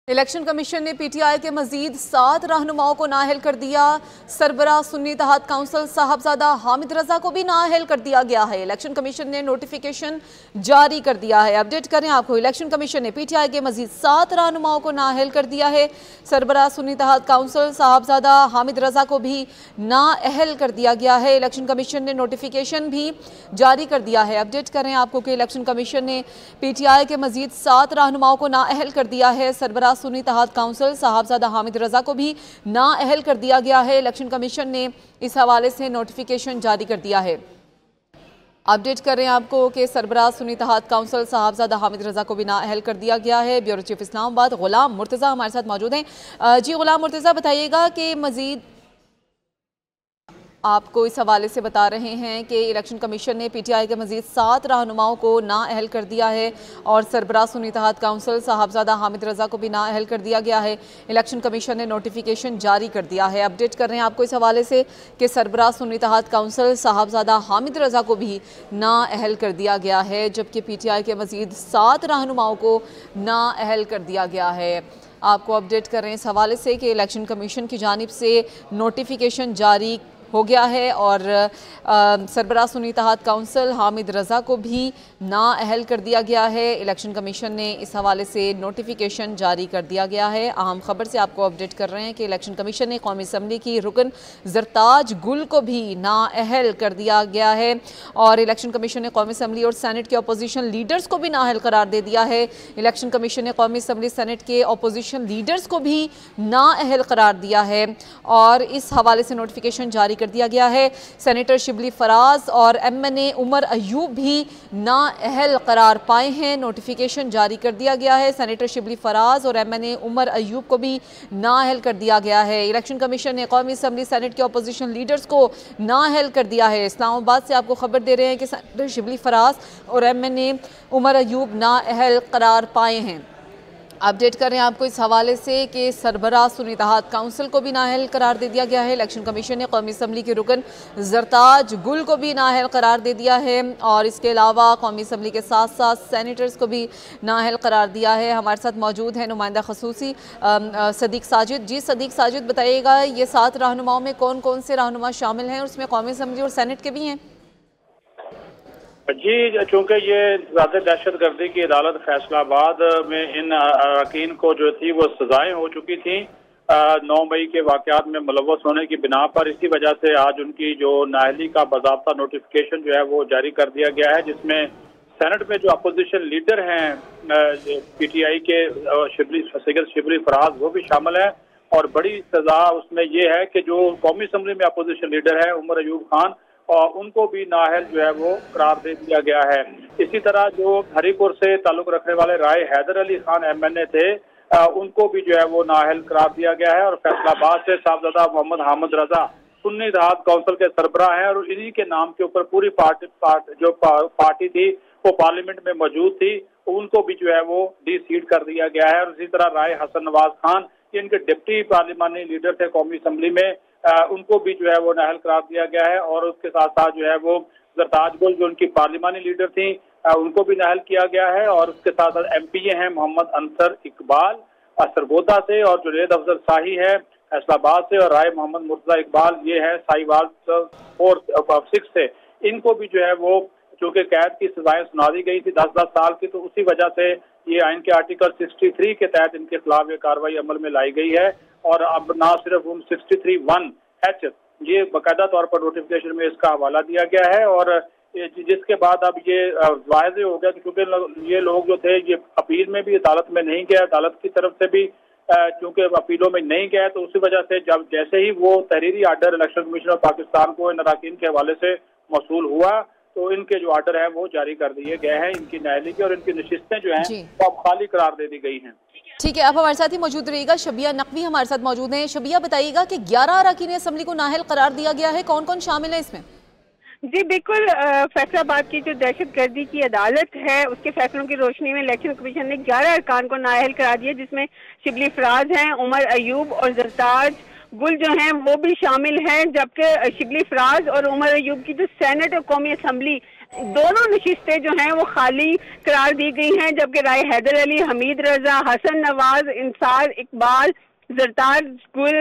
Election commission ने PTI के मजीद 7 रहनुमाओं को नाअहल कर दिया। सरबराह सुन्नी इत्तेहाद काउंसिल साहबजादा हामिद रजा को भी नाअहल कर दिया गया है। इलेक्शन कमीशन ने नोटिफिकेशन जारी कर दिया है। अपडेट करें आपको, इलेक्शन कमीशन ने पीटीआई के मजीद 7 रहनुमाओं को नाअहल कर दिया है। सरबराह सुन्नी इत्तेहाद काउंसिल साहबजादा हामिद रजा को भी नाअहल कर दिया गया है। इलेक्शन कमीशन ने नोटिफिकेशन भी जारी कर दिया है। अपडेट करें आपको कि इलेक्शन कमीशन ने पीटीआई के मजीद 7 रहनुमाओं को नाअहल कर दिया है। सरबराह सुन्नी इत्तेहाद काउंसिल साहबजादा हामिद रजा को भी नाअहल कर दिया गया है। इलेक्शन कमीशन ने इस हवाले से नोटिफिकेशन जारी कर दिया है। अपडेट कर रहे हैं आपको कि सरबराह सुन्नी इत्तेहाद काउंसिल साहबजादा हामिद रजा को भी नाअहल कर दिया गया है। ब्यूरो चीफ इस्लामाबाद गुलाम मुर्तज़ा हमारे साथ मौजूद हैं। जी गुलाम मुर्तज़ा, बताइएगा कि मजीद आपको इस हवाले से बता रहे हैं कि इलेक्शन कमीशन ने पीटीआई के मजीद 7 रहनुमाओं को नाअहल कर दिया है और सरबराह सुन्नी इत्तेहाद काउंसिल साहबजादा हामिद रजा को भी नाअहल कर दिया गया है। इलेक्शन कमीशन ने नोटिफिकेशन जारी कर दिया है। अपडेट कर रहे हैं आपको इस हवाले से कि सरबराह सुन्नी इत्तेहाद काउंसिल साहबजादा हामिद रजा को भी नाअहल कर दिया गया है, जबकि पीटीआई के मजीद 7 रहनुमाओं को नाअहल कर दिया गया है। आपको अपडेट कर रहे हैं इस हवाले से कि इलेक्शन कमीशन की जानिब से नोटिफिकेशन जारी हो गया है और सरबराह सुन्नी इत्तेहाद काउंसिल हामिद रजा को भी नाअहल कर दिया गया है। इलेक्शन कमीशन ने इस हवाले से नोटिफिकेशन जारी कर दिया गया है। अहम खबर से आपको अपडेट कर रहे हैं कि इलेक्शन कमीशन ने कौमी असम्बली की रुकन जरताज गुल को भी नाअहल कर दिया गया है और इलेक्शन कमीशन ने कौमी असम्बली और सेनेट के अपोजिशन लीडर्स को भी नाअहल करार दे दिया है। इलेक्शन कमीशन ने कौमी असम्बली सेनेट के अपोजिशन लीडर्स को भी नाअहल करार दिया है और इस हवाले से नोटिफिकेशन जारी कर दिया गया है। सेनेटर शिबली फराज और एमएनए उमर अयूब भी नाअहल करार पाए हैं। नोटिफिकेशन जारी कर दिया गया है। सेनेटर शिबली फराज और एमएनए उमर अयूब को भी नाअहल कर दिया गया है। इलेक्शन कमीशन ने कौमी असम्बली सेनेट के अपोजिशन लीडर्स को नाअहल कर दिया है। इस्लामाबाद से आपको खबर दे रहे हैं कि सेनेटर शिबली फराज और एमएनए उमर अयूब नाअहल करार पाए हैं। अपडेट कर रहे हैं आपको इस हवाले से कि सरबराह सुन्नी इत्तेहाद काउंसिल को भी नाअहल करार दे दिया गया है। इलेक्शन कमीशन ने कौमी असम्बली के रुकन जरताज गुल को भी नाअहल करार दे दिया है और इसके अलावा कौमी असम्बली के साथ साथ सेनेटर्स को भी नाअहल करार दिया है। हमारे साथ मौजूद है नुमाइंदा खसूसी सदीक साजिद। जी सदीक साजिद, बताइएगा ये 7 रहनुमाओं में कौन कौन से रहनुमा शामिल हैं और उसमें कौमी असम्बली और सेनेट के भी हैं? जी, चूंकि ये ज़्यादा दहशतगर्दी की अदालत फैसलाबाद में इन अरकान को जो थी वो सजाएं हो चुकी थी 9 मई के वाक़यात में मुलव्वस होने की बिना पर, इसी वजह से आज उनकी जो नाअहली का बाज़ाब्ता नोटिफिकेशन जो है वो जारी कर दिया गया है, जिसमें सेनेट में जो अपोजिशन लीडर हैं पीटीआई के शिबली फराज वो भी शामिल है और बड़ी सजा उसमें ये है कि जो कौमी असम्बली में अपोजिशन लीडर है उमर अयूब खान और उनको भी नाअहल जो है वो करार दे दिया गया है। इसी तरह जो हरीपुर से ताल्लुक रखने वाले राय हैदर अली खान एमएनए थे उनको भी जो है वो नाअहल करार दिया गया है और फैसलाबाद से साहबजादा मोहम्मद हामिद रजा सुन्नी इत्तेहाद काउंसिल के सरबराह हैं और इन्हीं के नाम के ऊपर पूरी पार्टी थी वो पार्लियामेंट में मौजूद थी, उनको भी जो है वो डी-सीट कर दिया गया है। और इसी तरह राय हसन नवाज खान इनके डिप्टी पार्लिमानी लीडर थे कौमी असम्बली में, उनको भी जो है वो नाअहल करार दिया गया है और उसके साथ साथ जो है वो जरताज गुल जो उनकी पार्लिमानी लीडर थी उनको भी नाअहल किया गया है और उसके साथ साथ एमपीए हैं मोहम्मद अंसर इकबाल सरगोदा से और जुनेद अफजल शाही है फैसलाबाद से और राय मोहम्मद मुर्तजा इकबाल ये है साहिवाल 4-6 से। इनको भी जो है वो चूंकि कैद की सजाएं सुना दी गई थी 10-10 साल की, तो उसी वजह से ये आइन के आर्टिकल 63 के तहत इनके खिलाफ ये कार्रवाई अमल में लाई गई है और अब ना सिर्फ 63(1)H ये बाकायदा तौर पर नोटिफिकेशन में इसका हवाला दिया गया है और जिसके बाद अब ये वाज़ेह हो गया कि चूंकि ये लोग जो थे ये अपील में भी अदालत में नहीं गए, अदालत की तरफ से भी चूंकि अपीलों में नहीं गए, तो उसी वजह से जब जैसे ही वो तहरीरी order election commission of Pakistan को इन अरकान के हवाले से मौसूल हुआ तो इनके जो आर्डर है वो जारी कर दिए गए हैं इनकी नाअहली की और इनकी नशिस्तें जो हैं वो अब खाली करार दे दी गई हैं। ठीक है, आप हमारे साथ ही मौजूद रहिएगा। शबिया नकवी हमारे साथ मौजूद हैं। शबिया, बताइएगा कि 11 अरकान असम्बली को नाअहल करार दिया गया है, कौन कौन शामिल है इसमें? जी बिल्कुल, फैसलाबाद की जो दहशतगर्दी की अदालत है उसके फैसलों की रोशनी में इलेक्शन कमीशन ने 11 अरकान को नाअहल करार दिया, जिसमें शिबली फराज हैं, उमर अयूब और जरताज गुल जो हैं वो भी शामिल हैं, जबकि शिबली फराज और उमर अयूब की जो सेनेट और कौमी असम्बली दोनों नशिस्तें जो हैं वो खाली करार दी गई हैं, जबकि राय हैदर अली, हमीद रजा, हसन नवाज, इंसार इकबाल, जरताज गुल,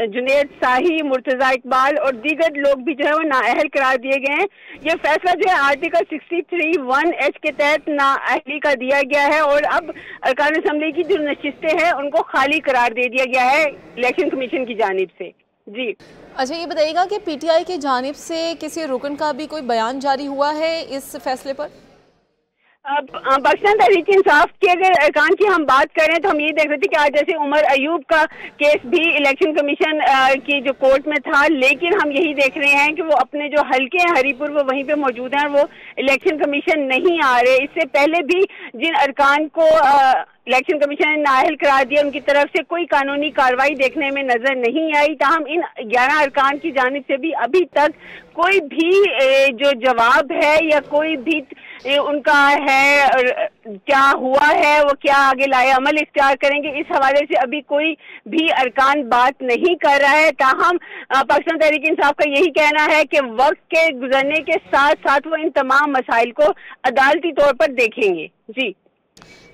जुनेद शाही, मुर्तजा इकबाल और दीगर लोग भी जो है वो नाअहल करार दिए गए हैं। ये फैसला जो है आर्टिकल 63(1)H के तहत नाअहली का दिया गया है और अब अरकान असम्बली की जो नशिस्तें हैं उनको खाली करार दे दिया गया है इलेक्शन कमीशन की जानिब से। जी अच्छा, ये बताइएगा कि पीटीआई की जानिब से किसी रुकन का भी कोई बयान जारी हुआ है इस फैसले पर? पाकिस्तान तहरीक इंसाफ के अगर अरकान की हम बात करें तो हम ये देख रहे थे कि आज जैसे उमर अयूब का केस भी इलेक्शन कमीशन की जो कोर्ट में था, लेकिन हम यही देख रहे हैं कि वो अपने जो हल्के हैं हरीपुर वो वहीं पे मौजूद हैं, वो इलेक्शन कमीशन नहीं आ रहे। इससे पहले भी जिन अरकान को इलेक्शन कमीशन ने नाअहल करार दिया उनकी तरफ से कोई कानूनी कार्रवाई देखने में नजर नहीं आई। ताहम इन 11 अरकान की जानिब से भी अभी तक कोई भी जो जवाब है या कोई भी उनका है क्या हुआ है, वो क्या आगे लाए अमल इख्तियार करेंगे, इस हवाले से अभी कोई भी अरकान बात नहीं कर रहा है। ताहम पाकिस्तान तहरीक इंसाफ का यही कहना है कि वक्त के गुजरने के साथ साथ वो इन तमाम मसाइल को अदालती तौर पर देखेंगे। जी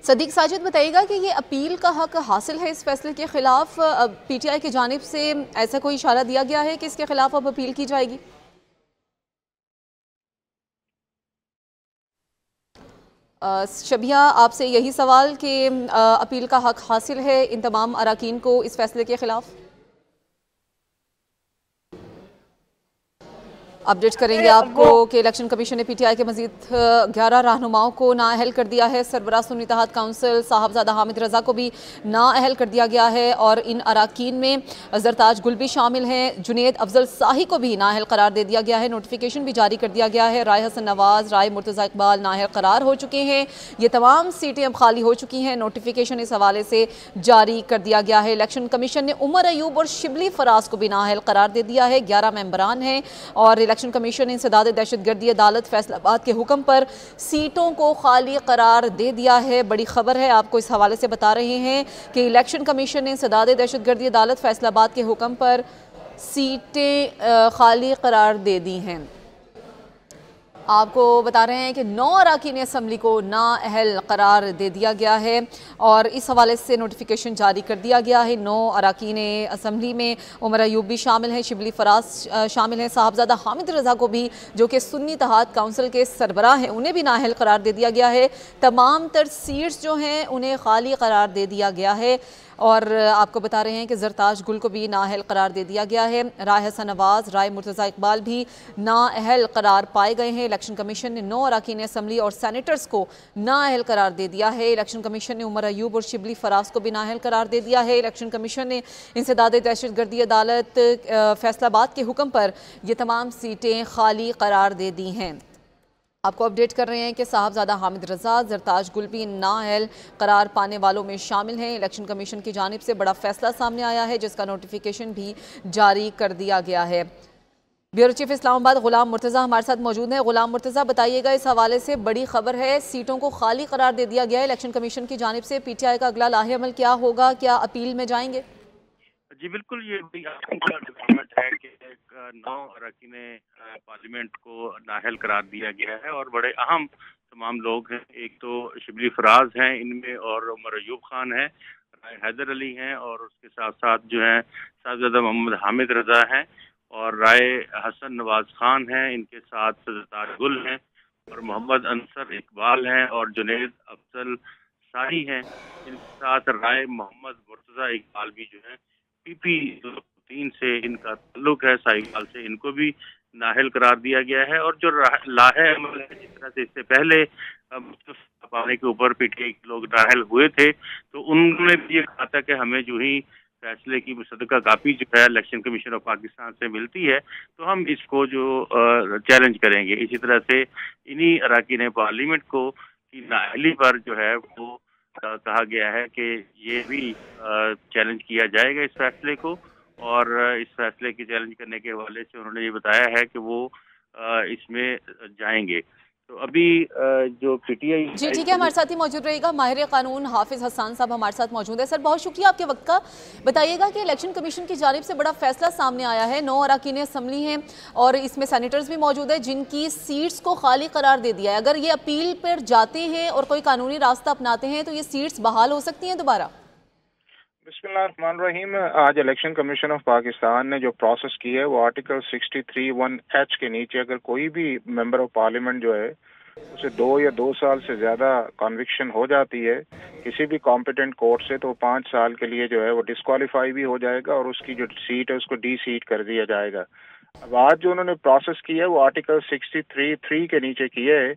सदीक साजिद, बताइएगा कि ये अपील का हक हासिल है इस फैसले के खिलाफ? पीटीआई की जानिब से ऐसा कोई इशारा दिया गया है कि इसके खिलाफ अब अपील की जाएगी? शबिया, आपसे यही सवाल कि अपील का हक हासिल है इन तमाम अराकीन को इस फैसले के खिलाफ? अपडेट करेंगे आपको कि इलेक्शन कमीशन ने पीटीआई के मजीद 11 रहनुमाओं को नाअहल कर दिया है। सरबराह सुन्नी इत्तेहाद काउंसिल साहबजादा हामिद रजा को भी नाअहल कर दिया गया है और इन अराकीन में जरताज गुल भी शामिल हैं। जुनेद अफजल शाही को भी नाअहल करार दे दिया गया है। नोटिफिकेशन भी जारी कर दिया गया है। राय हसन नवाज, राय मुर्तज़ा इकबाल नाअहल करार हो चुके हैं। ये तमाम सीटें अब खाली हो चुकी हैं। नोटिफिकेशन इस हवाले से जारी कर दिया गया है। इलेक्शन कमीशन ने उमर अयूब और शिबली फराज को भी नाअहल करार दे दिया है। 11 मेंबरान हैं और इलेक्शन कमीशन ने इंसदाद दहशतगर्दी अदालत फैसलाबाद के हुक्म पर सीटों को खाली करार दे दिया है। बड़ी खबर है, आपको इस हवाले से बता रहे हैं कि इलेक्शन कमीशन ने इंसदाद दहशतगर्दी अदालत फैसलाबाद के हुक्म पर सीटें खाली करार दे दी हैं। आपको बता रहे हैं कि 9 अरकान असम्बली को नाअहल करार दे दिया गया है और इस हवाले से नोटिफिकेशन जारी कर दिया गया है। 9 अरकान असम्बली में उमर अयूब भी शामिल हैं, शिबली फराज शामिल हैं, साहबजादा हामिद रजा को भी जो कि सुन्नी इत्तेहाद काउंसिल के सरबराह हैं उन्हें भी नाअहल करार दे दिया गया है। तमाम तर सीट्स जो हैं उन्हें खाली करार दे दिया गया है और आपको बता रहे हैं कि जरताज गुल को भी नाअहल करार दे दिया गया है। राय हसन नवाज, राय मुर्तज़ा इकबाल भी नाअहल करार पाए गए हैं। इलेक्शन कमीशन ने 9 अरकान असम्बली और सैनेटर्स को नाअहल करार दे दिया है। इलेक्शन कमीशन ने उमर अयूब और शिबली फराज को भी नाअहल करार दे दिया है। इलेक्शन कमीशन ने इंसदाद दहशतगर्दी अदालत फैसलाबाद के हुक्म पर ये तमाम सीटें खाली करार दे दी हैं। आपको अपडेट कर रहे हैं कि साहबजादा हामिद रजा, जरताज गुल भी नाअहल करार पाने वालों में शामिल हैं। इलेक्शन कमीशन की जानिब से बड़ा फैसला सामने आया है जिसका नोटिफिकेशन भी जारी कर दिया गया है। ब्यूरो चीफ इस्लामाबाद गुलाम मुर्तज़ा हमारे साथ मौजूद हैं। गुलाम मुर्तज़ा, बताइएगा, इस हवाले से बड़ी खबर है, सीटों को खाली करार दे दिया गया है इलेक्शन कमीशन की जानिब से। पीटीआई का अगला लाहे अमल क्या होगा? क्या अपील में जाएंगे? जी बिल्कुल, ये डेवलपमेंट है कि 9 अरकान पार्लियामेंट को नाअहल करार दिया गया है और बड़े अहम तमाम लोग हैं। एक तो शिबली फराज हैं इनमें और उमर अयूब खान है, राय हैदर अली हैं और उसके साथ साथ जो है साहबजादा मोहम्मद हामिद रजा हैं और राय हसन नवाज खान हैं। इनके साथ जरताज गुल हैं और मोहम्मद अंसर इकबाल हैं और जुनेद अफजल शाही हैं। इनके साथ राय मोहम्मद मुर्तज़ा इकबाल भी जो है पीपी 3 से इनका ताल्लुक है, साहिवाल से, इनको भी नाअहल करार दिया गया है। और जो लाहे अमल है, जिस तरह से इससे पहले पाने के ऊपर पीटीआई के लोग नाअहल हुए थे तो उन्होंने भी ये कहा था कि हमें जो ही फैसले की मुसद्दका कापी जो है इलेक्शन कमीशन ऑफ पाकिस्तान से मिलती है तो हम इसको जो चैलेंज करेंगे। इसी तरह से इन्हीं अरकान पार्लियामेंट को की नाअहली पर जो है वो कहा गया है कि ये भी चैलेंज किया जाएगा इस फैसले को और इस फैसले के चैलेंज करने के हवाले से उन्होंने ये बताया है कि वो इसमें जाएंगे। तो अभी जो पीटीआई जी ठीक है, हमारे साथ ही मौजूद रहेगा माहिर कानून हाफिज हसन साहब हमारे साथ मौजूद है। सर बहुत शुक्रिया आपके वक्त का। बताइएगा कि इलेक्शन कमीशन की जानिब से बड़ा फैसला सामने आया है, 9 अरकान असम्बली हैं और इसमें सेनेटर्स भी मौजूद है जिनकी सीट्स को खाली करार दे दिया है। अगर ये अपील पर जाते हैं और कोई कानूनी रास्ता अपनाते हैं तो ये सीट्स बहाल हो सकती हैं दोबारा। बिस्मिल्लाहिर्रहमानिर्रहीम। आज इलेक्शन कमीशन ऑफ पाकिस्तान ने जो प्रोसेस की है वो आर्टिकल 63(1)H के नीचे अगर कोई भी मेंबर ऑफ पार्लियामेंट जो है उसे 2 या 2 साल से ज्यादा कन्विक्शन हो जाती है किसी भी कॉम्पिटेंट कोर्ट से, तो 5 साल के लिए जो है वो डिस्क्वालीफाई भी हो जाएगा और उसकी जो सीट है उसको डी सीट कर दिया जाएगा। अब आज जो उन्होंने प्रोसेस किया है वो आर्टिकल 63(3) के नीचे किया है।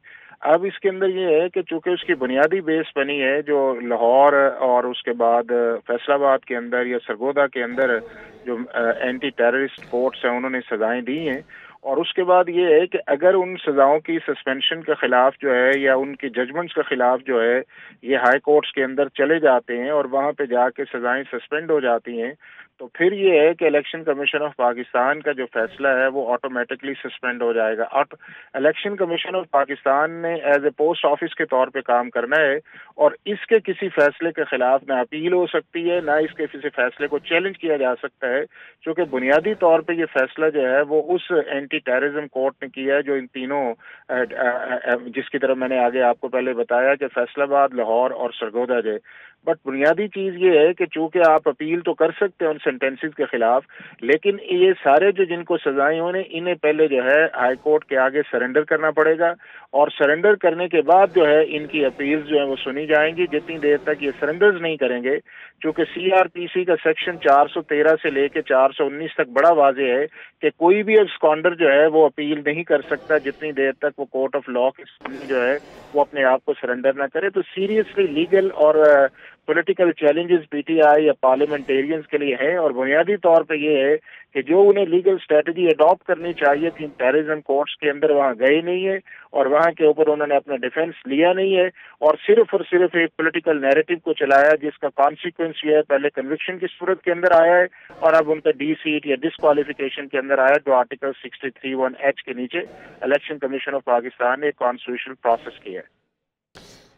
अब इसके अंदर ये है कि चूंकि उसकी बुनियादी बेस बनी है जो लाहौर और उसके बाद फैसलाबाद के अंदर या सरगोदा के अंदर जो एंटी टेररिस्ट कोर्ट्स हैं उन्होंने सजाएं दी हैं, और उसके बाद ये है कि अगर उन सजाओं की सस्पेंशन के खिलाफ जो है या उनकी जजमेंट्स के खिलाफ जो है ये हाई कोर्ट्स के अंदर चले जाते हैं और वहां पे जाके सजाएं सस्पेंड हो जाती हैं, तो फिर ये है कि इलेक्शन कमीशन ऑफ पाकिस्तान का जो फैसला है वो ऑटोमेटिकली सस्पेंड हो जाएगा। इलेक्शन कमीशन ऑफ पाकिस्तान ने एज ए पोस्ट ऑफिस के तौर पे काम करना है और इसके किसी फैसले के खिलाफ ना अपील हो सकती है ना इसके किसी फैसले को चैलेंज किया जा सकता है, क्योंकि बुनियादी तौर पे ये फैसला जो है वो उस एंटी टेररिज्म कोर्ट ने किया है जो इन तीनों जिसकी तरफ मैंने आगे आपको पहले बताया कि फैसलाबाद, लाहौर और सरगोदा जो। बट बुनियादी चीज ये है कि चूंकि आप अपील तो कर सकते हैं उन सेंटेंसेस के खिलाफ, लेकिन ये सारे जो जिनको सजाएं होने इन्हें पहले जो है हाई कोर्ट के आगे सरेंडर करना पड़ेगा और सरेंडर करने के बाद जो है इनकी अपील्स जो है वो सुनी जाएंगी। जितनी देर तक ये सरेंडर्स नहीं करेंगे, चूंकि सीआरपीसी का सेक्शन 413 से लेके 419 तक बड़ा वाजे है कि कोई भी एब्सकॉन्डर जो है वो अपील नहीं कर सकता जितनी देर तक वो कोर्ट ऑफ लॉ के सामने जो है वो अपने आप को सरेंडर ना करे। तो सीरियसली लीगल और पॉलिटिकल चैलेंजेस पीटीआई या पार्लियामेंटेरियंस के लिए है और बुनियादी तौर पे ये है कि जो उन्हें लीगल स्ट्रेटजी अडॉप्ट करनी चाहिए थी टेररिज्म कोर्ट्स के अंदर वहां गए नहीं है और वहां के ऊपर उन्होंने अपना डिफेंस लिया नहीं है और सिर्फ एक पॉलिटिकल नैरेटिव को चलाया जिसका कॉन्सिक्वेंस ये है पहले कन्विक्शन की सूरत के अंदर आया है और अब उनका डी सीट या डिस्क्वालिफिकेशन के अंदर आया जो आर्टिकल 63(1)H के नीचे इलेक्शन कमीशन ऑफ पाकिस्तान ने कॉन्स्टिट्यूशनल प्रोसेस किया है।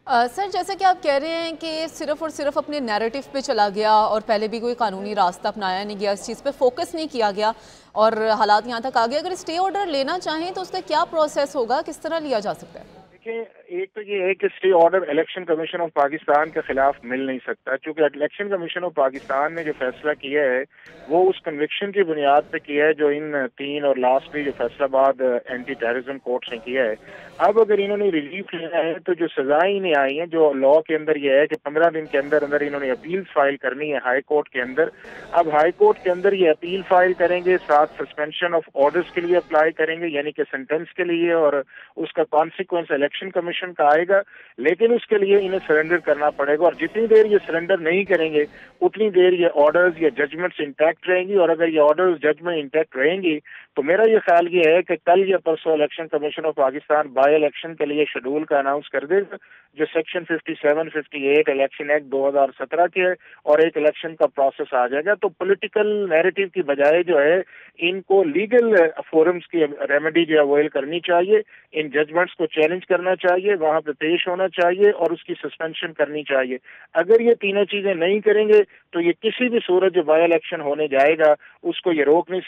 सर जैसे कि आप कह रहे हैं कि सिर्फ और सिर्फ अपने नैरेटिव पे चला गया और पहले भी कोई कानूनी रास्ता अपनाया नहीं गया, इस चीज़ पे फोकस नहीं किया गया और हालात यहाँ तक आ गए। अगर स्टे ऑर्डर लेना चाहें तो उसका क्या प्रोसेस होगा, किस तरह लिया जा सकता है? एक तो ये है कि stay order election commission of Pakistan के खिलाफ मिल नहीं सकता, क्योंकि इलेक्शन कमीशन ऑफ पाकिस्तान ने जो फैसला किया है वो उस कन्विक्शन की बुनियाद पे किया है जो इन 3 और लास्ट में जो फैसलाबाद एंटी टेररिज्म कोर्ट ने किया है। अब अगर इन्होंने रिलीफ लेना है तो जो सजाएं इन्हें आई हैं जो लॉ के अंदर यह है कि 15 दिन के अंदर अंदर इन्होंने अपील फाइल करनी है हाई कोर्ट के अंदर। अब हाई कोर्ट के अंदर ये अपील फाइल करेंगे, साथ सस्पेंशन ऑफ ऑर्डर्स के लिए अप्लाई करेंगे यानी कि सेंटेंस के लिए, और उसका कॉन्सिक्वेंस इलेक्शन कमीशन का आएगा, लेकिन उसके लिए इन्हें सरेंडर करना पड़ेगा और जितनी देर ये सरेंडर नहीं करेंगे उतनी देर ये ऑर्डर्स या जजमेंट्स इंटैक्ट रहेंगी। और अगर ये ऑर्डर्स जजमेंट इंटैक्ट रहेंगी तो मेरा ये ख्याल ये है कि कल या परसों election commission of Pakistan by election के लिए शेड्यूल का अनाउंस कर देगा जो सेक्शन 57-58 इलेक्शन एक्ट 2017 के है और एक इलेक्शन का प्रोसेस आ जाएगा। तो पॉलिटिकल नैरेटिव की बजाय जो है इनको लीगल फोरम्स की रेमेडी जो अवेल करनी चाहिए, इन जजमेंट्स को चैलेंज करना चाहिए, वहां पे पेश होना चाहिए और उसकी सस्पेंशन करनी चाहिए। अगर ये तीनों चीजें नहीं करेंगे तो ये किसी भी सूरत जो बाय इलेक्शन होने जाएगा उसको ये रोक नहीं